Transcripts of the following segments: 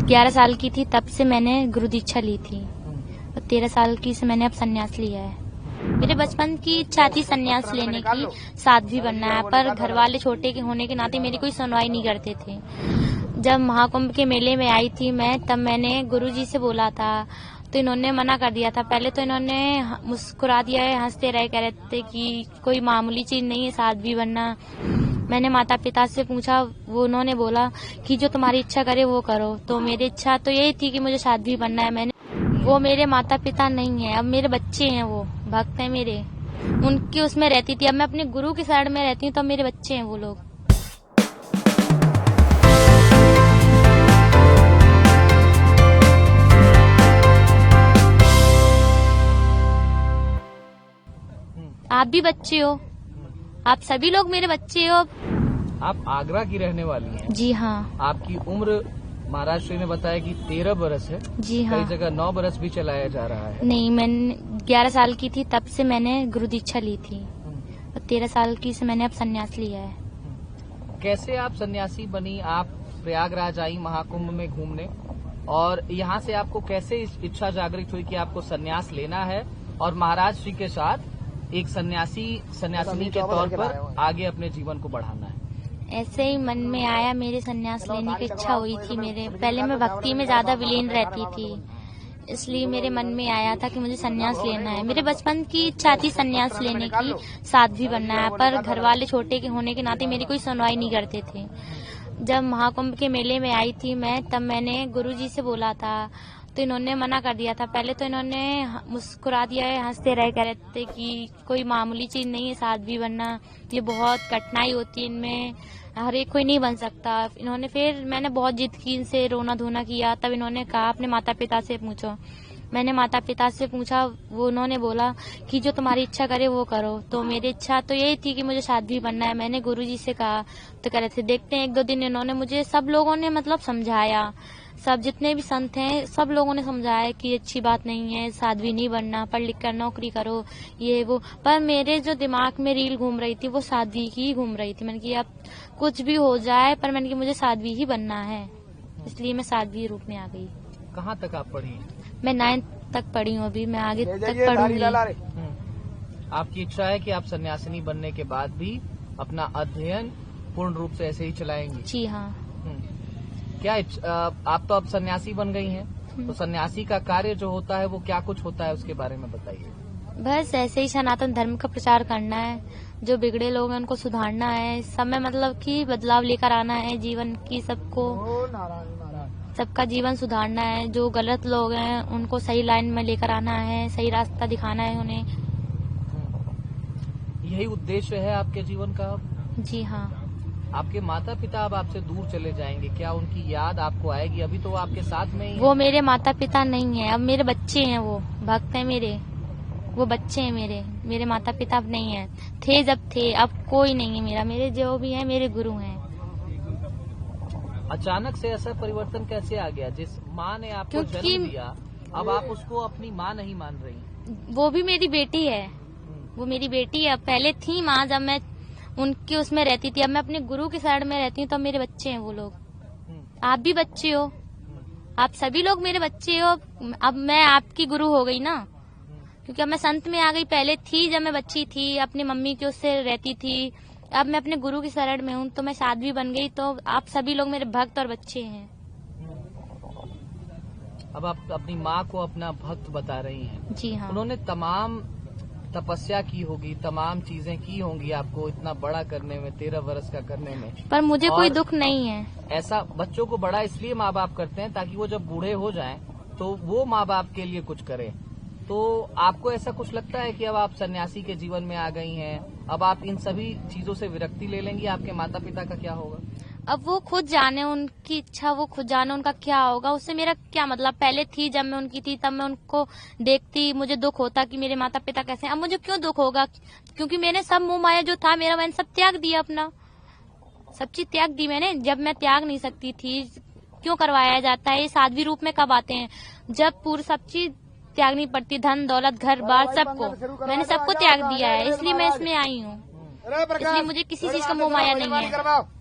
11 साल की थी तब से मैंने गुरु दीक्षा ली थी और 13 साल की से मैंने अब संन्यास लिया है। मेरे बचपन की इच्छा थी संन्यास लेने की, साध्वी बनना है, पर घर वाले छोटे के होने के नाते मेरी कोई सुनवाई नहीं करते थे। जब महाकुंभ के मेले में आई थी मैं, तब मैंने गुरुजी से बोला था तो इन्होंने मना कर दिया था। पहले तो इन्होंने मुस्कुरा दिया है, हंसते रहे, कह रहे थे कि कोई मामूली चीज नहीं है साध्वी बनना। मैंने माता पिता से पूछा, वो उन्होंने बोला कि जो तुम्हारी इच्छा करे वो करो। तो मेरी इच्छा तो यही थी कि मुझे साध्वी बनना है। वो मेरे माता पिता नहीं है, अब मेरे बच्चे हैं, वो भक्त हैं मेरे, उनकी उसमें रहती थी। अब मैं अपने गुरु की साइड में रहती हूँ, तो मेरे बच्चे हैं वो लोग। आप भी बच्चे हो, आप सभी लोग मेरे बच्चे हो। आप आगरा की रहने वाली हैं? जी हाँ। आपकी उम्र महाराज ने बताया कि 13 बरस है। जी हाँ। कई जगह 9 बरस भी चलाया जा रहा है। नहीं, मैंने 11 साल की थी तब से मैंने गुरु दीक्षा ली थी और 13 साल की से मैंने अब संन्यास लिया है। कैसे आप सन्यासी बनी? आप प्रयागराज आई महाकुंभ में घूमने, और यहाँ से आपको कैसे इस इच्छा जागृत हुई कि आपको सन्यास लेना है और महाराज श्री के साथ एक सन्यासिनी के तौर पर आगे अपने जीवन को बढ़ाना है? ऐसे ही मन में आया, मेरे संन्यास लेने की इच्छा हुई थी। मेरे पहले मैं भक्ति में ज्यादा विलीन रहती थी, इसलिए मेरे मन में आया था कि मुझे संन्यास लेना है। मेरे बचपन की इच्छा थी संन्यास लेने की, साध्वी बनना है, पर घर वाले छोटे के होने के नाते मेरी कोई सुनवाई नहीं करते थे। जब महाकुंभ के मेले में आई थी मैं, तब मैंने गुरुजी से बोला था तो इन्होंने मना कर दिया था। पहले तो इन्होंने मुस्कुरा दिया है, हंसते रहे, कह रहे थे कि कोई मामूली चीज नहीं है साध्वी बनना, ये बहुत कठिनाई होती है, इनमें हर एक कोई नहीं बन सकता। इन्होंने फिर मैंने बहुत जिद की, इनसे रोना धोना किया, तब इन्होंने कहा अपने माता पिता से पूछो। मैंने माता पिता से पूछा, वो उन्होंने बोला कि जो तुम्हारी इच्छा करे वो करो। तो मेरी इच्छा तो यही थी कि मुझे साध्वी बनना है। मैंने गुरुजी से कहा तो कह रहे थे देखते हैं 1-2 दिन। इन्होंने मुझे, सब लोगों ने मतलब समझाया, सब जितने भी संत हैं सब लोगों ने समझाया कि अच्छी बात नहीं है, साध्वी नहीं बनना, पढ़ लिख कर नौकरी करो, ये वो। पर मेरे जो दिमाग में रील घूम रही थी वो साध्वी की ही घूम रही थी। मैंने कि अब कुछ भी हो जाए, पर मैंने कि मुझे साध्वी ही बनना है, इसलिए मैं साध्वी रूप में आ गई। कहाँ तक आप पढ़ी? मैं 9th तक पढ़ी हूँ, अभी मैं आगे तक पढ़ूंगी। आपकी इच्छा है कि आप सन्यासिनी बनने के बाद भी अपना अध्ययन पूर्ण रूप से ऐसे ही चलाएंगी? जी हाँ। क्या आप तो अब सन्यासी बन गई हैं, तो सन्यासी का कार्य जो होता है वो क्या कुछ होता है, उसके बारे में बताइए। बस ऐसे ही सनातन धर्म का प्रचार करना है, जो बिगड़े लोग हैं उनको सुधारना है, सब में मतलब कि बदलाव लेकर आना है जीवन की, सबका जीवन सुधारना है। जो गलत लोग हैं उनको सही लाइन में लेकर आना है, सही रास्ता दिखाना है उन्हें। यही उद्देश्य है आपके जीवन का? जी हाँ। आपके माता पिता अब आपसे दूर चले जाएंगे, क्या उनकी याद आपको आएगी? अभी तो वो आपके साथ में ही वो मेरे माता पिता नहीं है, अब मेरे बच्चे हैं, वो भक्त हैं मेरे, वो बच्चे हैं मेरे माता पिता अब नहीं है। थे जब थे, अब कोई नहीं है मेरा। मेरे जो भी है मेरे गुरु हैं। अचानक से ऐसा परिवर्तन कैसे आ गया? जिस माँ ने आपको जन्म दिया, अब आप उसको अपनी माँ नहीं मान रही? वो भी मेरी बेटी है, वो मेरी बेटी है। पहले थी माँ, जब मैं उनकी उसमें रहती थी, अब मैं अपने गुरु की साइड में रहती हूँ, तो मेरे बच्चे हैं वो लोग। आप भी बच्चे हो, आप सभी लोग मेरे बच्चे हो। अब मैं आपकी गुरु हो गई ना, क्योंकि अब मैं संत में आ गई। पहले थी जब मैं बच्ची थी, अपनी मम्मी की उससे रहती थी, अब मैं अपने गुरु की शरण में हूँ, तो मैं साध्वी बन गई। तो आप सभी लोग मेरे भक्त और बच्चे हैं। अब आप अपनी माँ को अपना भक्त बता रही हैं? जी हाँ। उन्होंने तमाम तपस्या की होगी, तमाम चीजें की होंगी आपको इतना बड़ा करने में, 13 वर्ष का करने में, पर मुझे कोई दुख नहीं है। ऐसा बच्चों को बड़ा इसलिए माँ बाप करते हैं ताकि वो जब बूढ़े हो जाएं तो वो माँ बाप के लिए कुछ करें। तो आपको ऐसा कुछ लगता है कि अब आप सन्यासी के जीवन में आ गई हैं, अब आप इन सभी चीजों से विरक्ति ले लेंगी, आपके माता पिता का क्या होगा? अब वो खुद जाने, उनकी इच्छा, वो खुद जाने उनका क्या होगा, उससे मेरा क्या मतलब। पहले थी जब मैं उनकी थी, तब मैं उनको देखती, मुझे दुख होता कि मेरे माता पिता कैसे हैं। अब मुझे क्यों दुख होगा, क्योंकि मैंने सब मोह माया जो था मेरा, मैंने सब त्याग दिया, अपना सब चीज त्याग दी मैंने। जब मैं त्याग नहीं सकती थी, क्यों करवाया जाता है? ये साध्वी रूप में कब आते हैं? जब पूरी सब चीज त्यागनी पड़ती, धन दौलत घर बार सबको, मैंने सबको त्याग दिया है, इसलिए मैं इसमें आई हूँ। इसलिए मुझे किसी चीज का मोह माया नहीं है।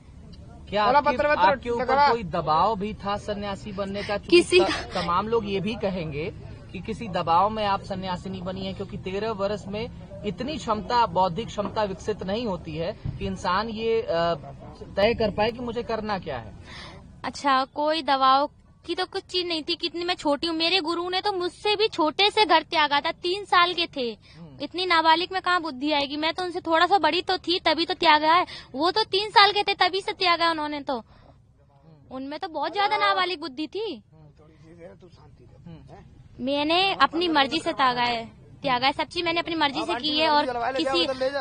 क्या आपके ऊपर कोई दबाव भी था सन्यासी बनने का? किसी तमाम लोग ये भी कहेंगे कि किसी दबाव में आप सन्यासी नहीं बनी है, क्योंकि 13 वर्ष में इतनी क्षमता, बौद्धिक क्षमता विकसित नहीं होती है कि इंसान ये तय कर पाए कि मुझे करना क्या है। अच्छा, कोई दबाव की तो कुछ चीज नहीं थी। कितनी मैं छोटी हूँ, मेरे गुरु ने तो मुझसे भी छोटे से घर त्यागा था, 3 साल के थे। इतनी नाबालिग में कहाँ बुद्धि आएगी? मैं तो उनसे थोड़ा सा बड़ी तो थी, तभी तो त्यागा है। वो तो 3 साल के थे, तभी से त्यागा उन्होंने। तो उनमें तो बहुत ज्यादा नाबालिग बुद्धि थी। मैंने अपनी मर्जी से त्यागा है, सब चीज मैंने अपनी मर्जी से की है, और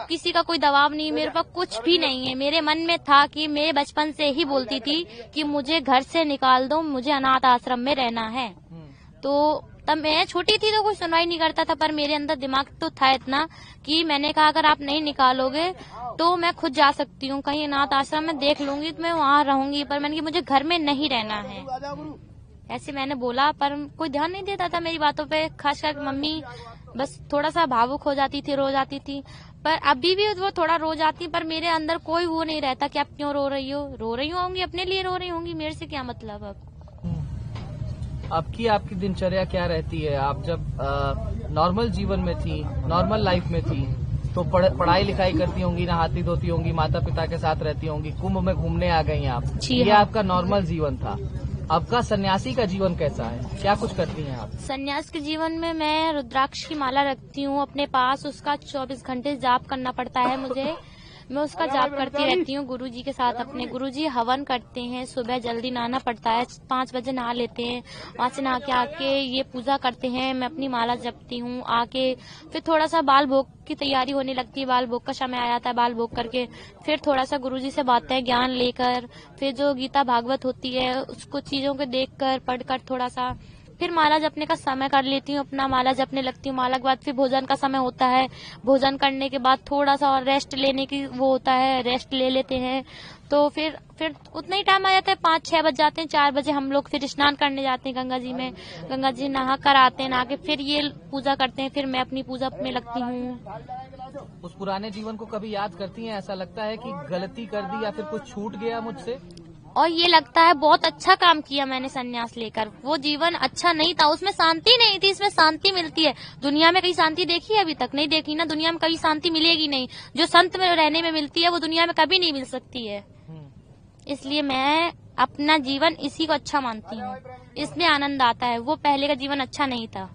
किसी का कोई दबाव नहीं, मेरे पास कुछ भी नहीं है। मेरे मन में था कि मैं बचपन से ही बोलती थी कि मुझे घर से निकाल दो, मुझे अनाथ आश्रम में रहना है। तो तब मैं छोटी थी तो कोई सुनवाई नहीं करता था, पर मेरे अंदर दिमाग तो था इतना कि मैंने कहा अगर आप नहीं निकालोगे तो मैं खुद जा सकती हूँ कहीं अनाथ आश्रम में, देख लूंगी तो मैं वहाँ रहूंगी, पर मैंने मुझे घर में नहीं रहना है, ऐसे मैंने बोला। पर कोई ध्यान नहीं देता था मेरी बातों पे, खासकर मम्मी बस थोड़ा सा भावुक हो जाती थी, रो जाती थी। पर अभी भी वो थोड़ा रो जाती, पर मेरे अंदर कोई वो नहीं रहता कि आप क्यों रो रही होंगी, अपने लिए रो रही होंगी, मेरे से क्या मतलब। अब आपकी दिनचर्या क्या रहती है? आप जब नॉर्मल जीवन में थी, नॉर्मल लाइफ में थी, तो पढ़ाई लिखाई करती होंगी, नहाती धोती होंगी, माता पिता के साथ रहती होंगी, कुंभ में घूमने आ गई आप, ये आपका नॉर्मल जीवन था। अब का सन्यासी का जीवन कैसा है? क्या कुछ करती हैं आप? सन्यास के जीवन में मैं रुद्राक्ष की माला रखती हूँ अपने पास, उसका 24 घंटे जाप करना पड़ता है मुझे। मैं उसका जाप करती रहती हूँ गुरुजी के साथ। अपने गुरुजी हवन करते हैं, सुबह जल्दी नहाना पड़ता है, 5 बजे नहा लेते हैं, वहाँ से नहा के आके ये पूजा करते हैं, मैं अपनी माला जपती हूँ। आके फिर थोड़ा सा बाल भोग की तैयारी होने लगती है, बाल भोग का समय आ जाता है, बाल भोग करके फिर थोड़ा सा गुरुजी से बातें ज्ञान लेकर, फिर जो गीता भागवत होती है उसको चीजों को देखकर पढ़कर थोड़ा सा फिर माला जपने का समय कर लेती हूँ, अपना माला जपने लगती हूँ। माला के बाद फिर भोजन का समय होता है, भोजन करने के बाद थोड़ा सा और रेस्ट लेने की वो होता है, रेस्ट ले लेते हैं। तो फिर उतना ही टाइम आ जाता है, 5-6 बज जाते हैं। 4 बजे हम लोग फिर स्नान करने जाते हैं गंगा जी में, गंगा जी नहा कर आते हैं, नहा के फिर ये पूजा करते हैं, फिर मैं अपनी पूजा में लगती हूँ। उस पुराने जीवन को कभी याद करती हैं? ऐसा लगता है कि गलती कर दी या फिर कुछ छूट गया मुझसे? और ये लगता है बहुत अच्छा काम किया मैंने संन्यास लेकर। वो जीवन अच्छा नहीं था, उसमें शांति नहीं थी, इसमें शांति मिलती है। दुनिया में कहीं शांति देखी है? अभी तक नहीं देखी ना, दुनिया में कभी शांति मिलेगी नहीं। जो संत में रहने में मिलती है वो दुनिया में कभी नहीं मिल सकती है। इसलिए मैं अपना जीवन इसी को अच्छा मानती हूँ, इसमें आनंद आता है। वो पहले का जीवन अच्छा नहीं था।